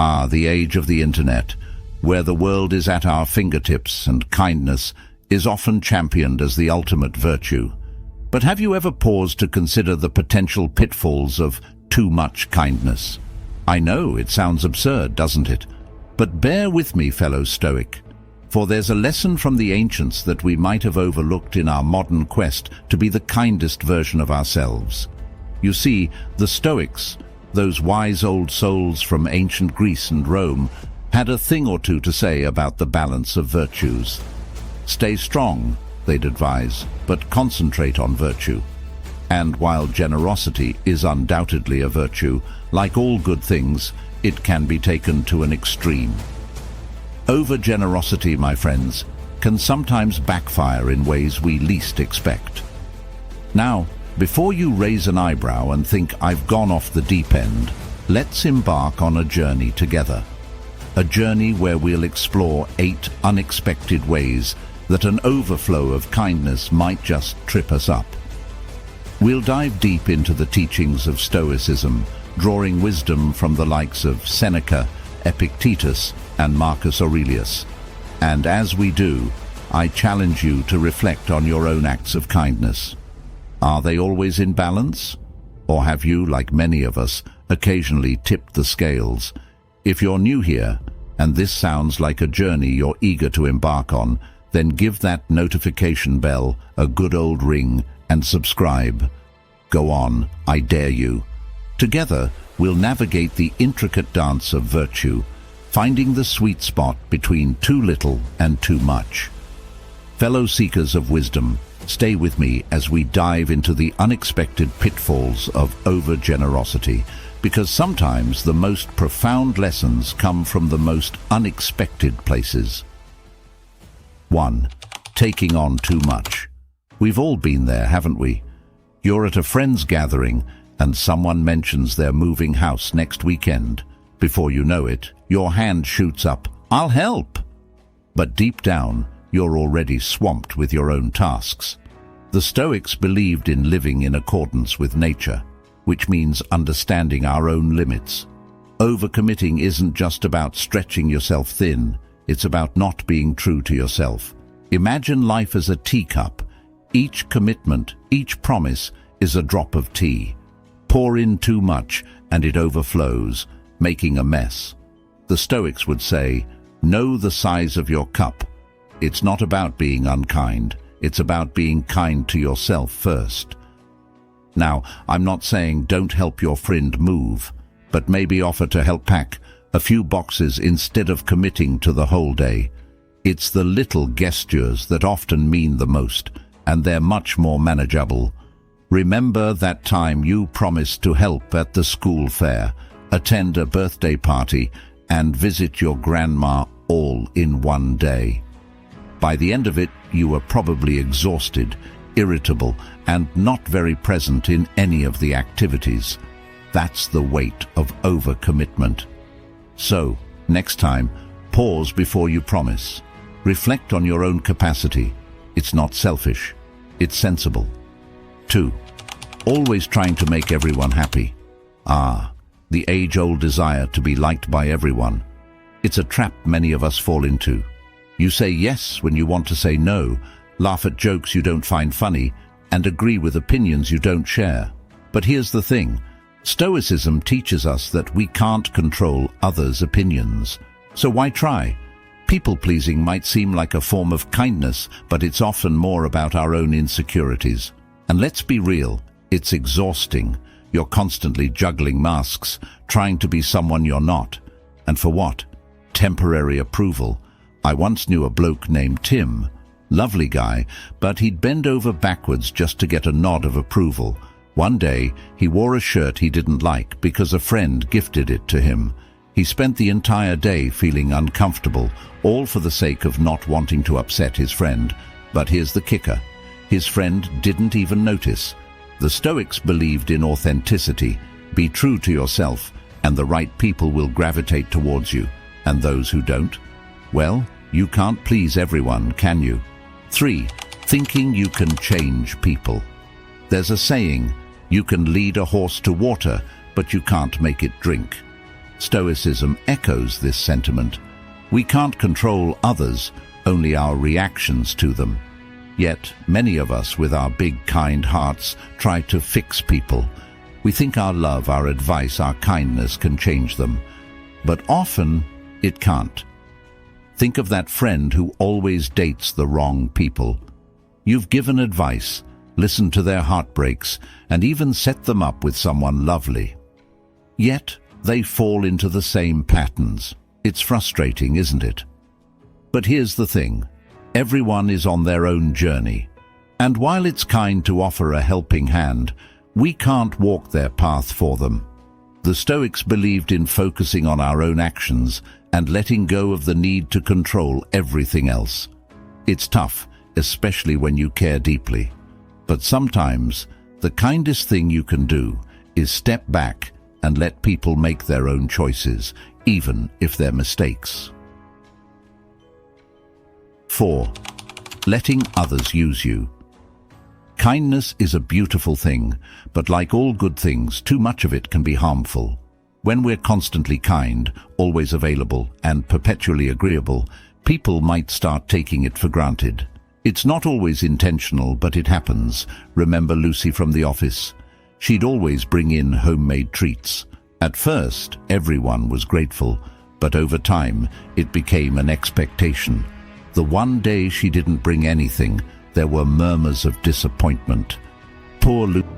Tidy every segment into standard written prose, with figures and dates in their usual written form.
Ah, the age of the internet, where the world is at our fingertips and kindness is often championed as the ultimate virtue. But have you ever paused to consider the potential pitfalls of too much kindness? I know it sounds absurd, doesn't it? But bear with me, fellow Stoic, for there's a lesson from the ancients that we might have overlooked in our modern quest to be the kindest version of ourselves. You see, the Stoics, those wise old souls from ancient Greece and Rome, had a thing or two to say about the balance of virtues. Stay strong, they'd advise, but concentrate on virtue. And while generosity is undoubtedly a virtue, like all good things, it can be taken to an extreme. Over-generosity, my friends, can sometimes backfire in ways we least expect. Now, before you raise an eyebrow and think I've gone off the deep end, let's embark on a journey together. A journey where we'll explore 8 unexpected ways that an overflow of kindness might just trip us up. We'll dive deep into the teachings of Stoicism, drawing wisdom from the likes of Seneca, Epictetus, and Marcus Aurelius. And as we do, I challenge you to reflect on your own acts of kindness. Are they always in balance? Or have you, like many of us, occasionally tipped the scales? If you're new here, and this sounds like a journey you're eager to embark on, then give that notification bell a good old ring and subscribe. Go on, I dare you. Together, we'll navigate the intricate dance of virtue, finding the sweet spot between too little and too much. Fellow seekers of wisdom, stay with me as we dive into the unexpected pitfalls of over-generosity, because sometimes the most profound lessons come from the most unexpected places. 1. Taking on too much. We've all been there, haven't we? You're at a friend's gathering and someone mentions they're moving house next weekend. Before you know it, your hand shoots up, "I'll help!" But deep down, you're already swamped with your own tasks. The Stoics believed in living in accordance with nature, which means understanding our own limits. Overcommitting isn't just about stretching yourself thin, it's about not being true to yourself. Imagine life as a teacup. Each commitment, each promise is a drop of tea. Pour in too much and it overflows, making a mess. The Stoics would say, know the size of your cup. It's not about being unkind, it's about being kind to yourself first. Now, I'm not saying don't help your friend move, but maybe offer to help pack a few boxes instead of committing to the whole day. It's the little gestures that often mean the most, and they're much more manageable. Remember that time you promised to help at the school fair, attend a birthday party, and visit your grandma all in one day. By the end of it, you were probably exhausted, irritable, and not very present in any of the activities. That's the weight of overcommitment. So, next time, pause before you promise. Reflect on your own capacity. It's not selfish, it's sensible. 2. Always trying to make everyone happy. Ah, the age-old desire to be liked by everyone. It's a trap many of us fall into. You say yes when you want to say no, laugh at jokes you don't find funny, and agree with opinions you don't share. But here's the thing. Stoicism teaches us that we can't control others' opinions. So why try? People-pleasing might seem like a form of kindness, but it's often more about our own insecurities. And let's be real, it's exhausting. You're constantly juggling masks, trying to be someone you're not. And for what? Temporary approval. I once knew a bloke named Tim. Lovely guy, but he'd bend over backwards just to get a nod of approval. One day, he wore a shirt he didn't like because a friend gifted it to him. He spent the entire day feeling uncomfortable, all for the sake of not wanting to upset his friend. But here's the kicker. His friend didn't even notice. The Stoics believed in authenticity. Be true to yourself, and the right people will gravitate towards you. And those who don't? Well, you can't please everyone, can you? 3. Thinking you can change people. There's a saying, you can lead a horse to water, but you can't make it drink. Stoicism echoes this sentiment. We can't control others, only our reactions to them. Yet, many of us with our big, kind hearts try to fix people. We think our love, our advice, our kindness can change them. But often, it can't. Think of that friend who always dates the wrong people. You've given advice, listened to their heartbreaks, and even set them up with someone lovely. Yet, they fall into the same patterns. It's frustrating, isn't it? But here's the thing. Everyone is on their own journey. And while it's kind to offer a helping hand, we can't walk their path for them. The Stoics believed in focusing on our own actions and letting go of the need to control everything else. It's tough, especially when you care deeply. But sometimes, the kindest thing you can do is step back and let people make their own choices, even if they're mistakes. 4. Letting others use you. Kindness is a beautiful thing, but like all good things, too much of it can be harmful. When we're constantly kind, always available, and perpetually agreeable, people might start taking it for granted. It's not always intentional, but it happens. Remember Lucy from The Office? She'd always bring in homemade treats. At first, everyone was grateful, but over time, it became an expectation. The one day she didn't bring anything, there were murmurs of disappointment. Poor Lucy.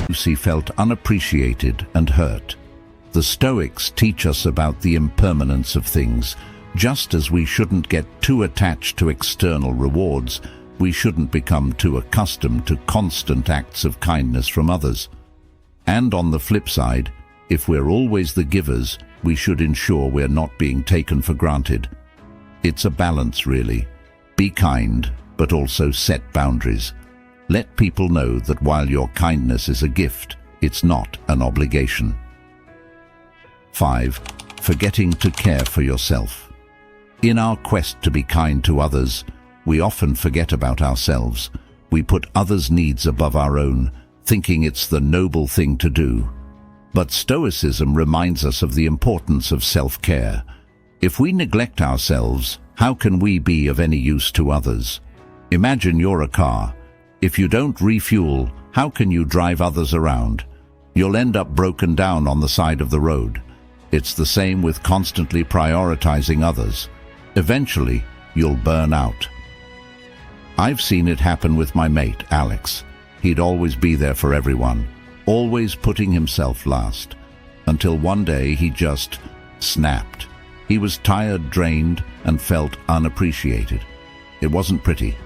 Lucy felt unappreciated and hurt. The Stoics teach us about the impermanence of things. Just as we shouldn't get too attached to external rewards, we shouldn't become too accustomed to constant acts of kindness from others. And on the flip side, if we're always the givers, we should ensure we're not being taken for granted. It's a balance, really. Be kind, but also set boundaries. Let people know that while your kindness is a gift, it's not an obligation. 5. Forgetting to care for yourself. In our quest to be kind to others, we often forget about ourselves. We put others' needs above our own, thinking it's the noble thing to do. But Stoicism reminds us of the importance of self-care. If we neglect ourselves, how can we be of any use to others? Imagine you're a car. If you don't refuel, how can you drive others around? You'll end up broken down on the side of the road. It's the same with constantly prioritizing others. Eventually, you'll burn out. I've seen it happen with my mate, Alex. He'd always be there for everyone, always putting himself last, until one day he just snapped. He was tired, drained, and felt unappreciated. It wasn't pretty.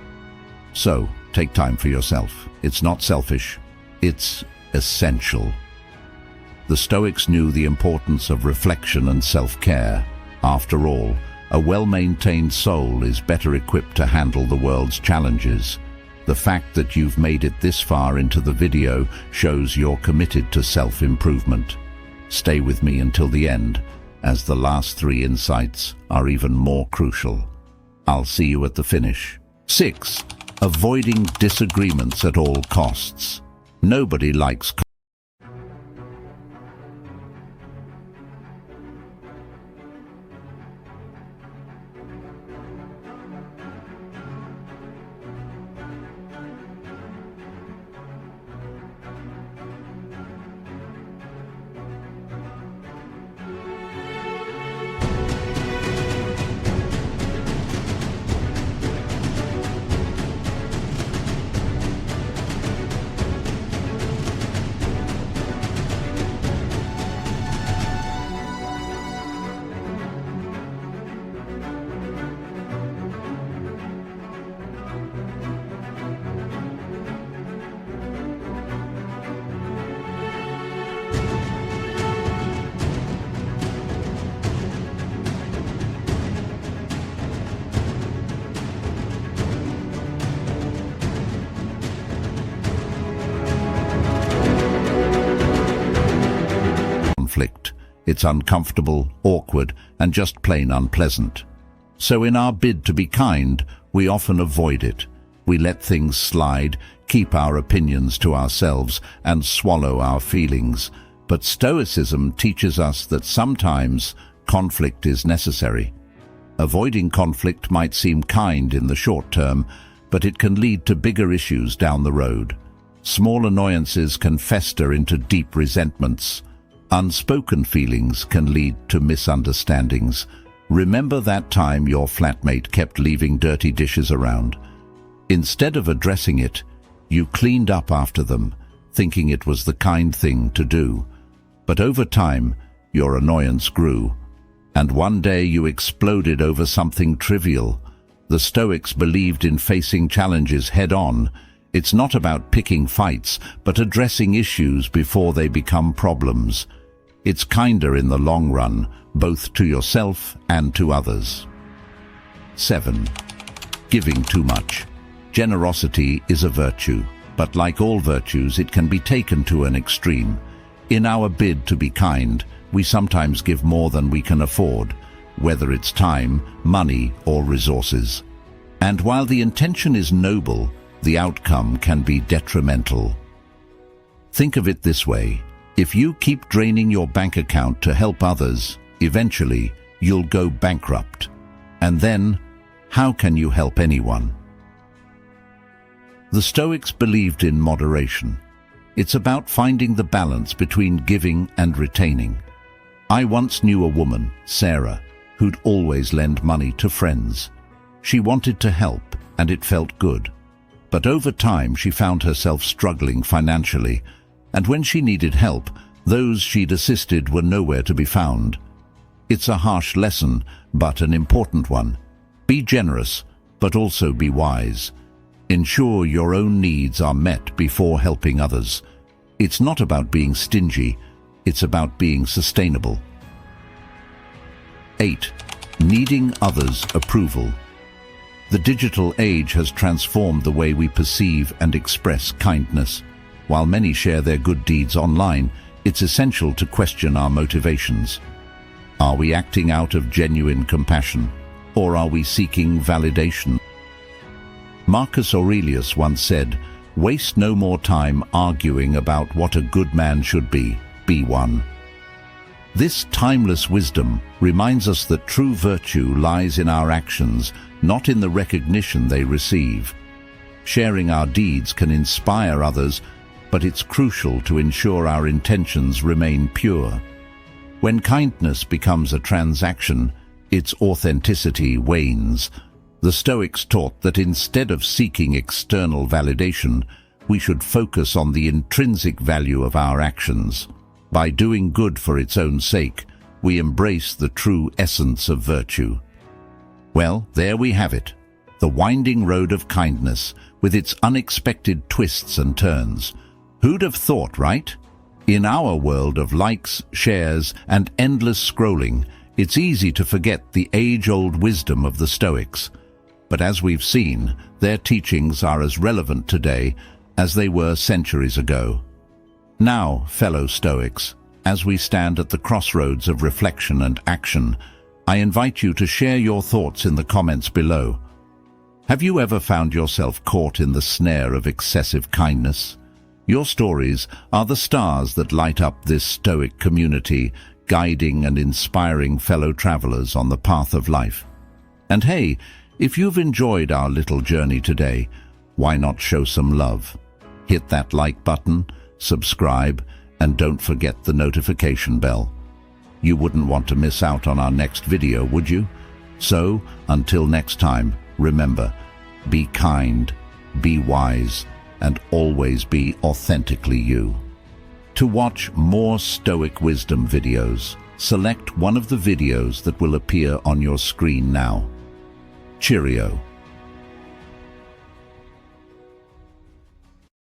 So, take time for yourself. It's not selfish. It's essential. The Stoics knew the importance of reflection and self-care. After all, a well-maintained soul is better equipped to handle the world's challenges. The fact that you've made it this far into the video shows you're committed to self-improvement. Stay with me until the end, as the last 3 insights are even more crucial. I'll see you at the finish. 6. Avoiding disagreements at all costs. Nobody likes It's uncomfortable, awkward, and just plain unpleasant. So in our bid to be kind, we often avoid it. We let things slide, keep our opinions to ourselves, and swallow our feelings. But Stoicism teaches us that sometimes conflict is necessary. Avoiding conflict might seem kind in the short term, but it can lead to bigger issues down the road. Small annoyances can fester into deep resentments. Unspoken feelings can lead to misunderstandings. Remember that time your flatmate kept leaving dirty dishes around? Instead of addressing it, you cleaned up after them, thinking it was the kind thing to do. But over time, your annoyance grew, and one day you exploded over something trivial. The Stoics believed in facing challenges head-on. It's not about picking fights, but addressing issues before they become problems. It's kinder in the long run, both to yourself and to others. 7. Giving too much. Generosity is a virtue, but like all virtues, it can be taken to an extreme. In our bid to be kind, we sometimes give more than we can afford, whether it's time, money, or resources. And while the intention is noble, the outcome can be detrimental. Think of it this way: if you keep draining your bank account to help others, eventually you'll go bankrupt. And then, how can you help anyone? The Stoics believed in moderation. It's about finding the balance between giving and retaining. I once knew a woman, Sarah, who'd always lend money to friends. She wanted to help, and it felt good. But over time she found herself struggling financially, and when she needed help, those she'd assisted were nowhere to be found. It's a harsh lesson, but an important one. Be generous, but also be wise. Ensure your own needs are met before helping others. It's not about being stingy, it's about being sustainable. 8. Needing others' approval. The digital age has transformed the way we perceive and express kindness. While many share their good deeds online, it's essential to question our motivations. Are we acting out of genuine compassion, or are we seeking validation? Marcus Aurelius once said, "Waste no more time arguing about what a good man should be one." This timeless wisdom reminds us that true virtue lies in our actions, not in the recognition they receive. Sharing our deeds can inspire others, but it's crucial to ensure our intentions remain pure. When kindness becomes a transaction, its authenticity wanes. The Stoics taught that instead of seeking external validation, we should focus on the intrinsic value of our actions. By doing good for its own sake, we embrace the true essence of virtue. Well, there we have it, the winding road of kindness, with its unexpected twists and turns. Who'd have thought, right? In our world of likes, shares, and endless scrolling, it's easy to forget the age-old wisdom of the Stoics. But as we've seen, their teachings are as relevant today as they were centuries ago. Now, fellow Stoics, as we stand at the crossroads of reflection and action, I invite you to share your thoughts in the comments below. Have you ever found yourself caught in the snare of excessive kindness? Your stories are the stars that light up this Stoic community, guiding and inspiring fellow travelers on the path of life. And hey, if you've enjoyed our little journey today, why not show some love? Hit that like button, subscribe, and don't forget the notification bell. You wouldn't want to miss out on our next video, would you? So, until next time, remember, be kind, be wise, and always be authentically you. To watch more Stoic wisdom videos, select one of the videos that will appear on your screen now. Cheerio.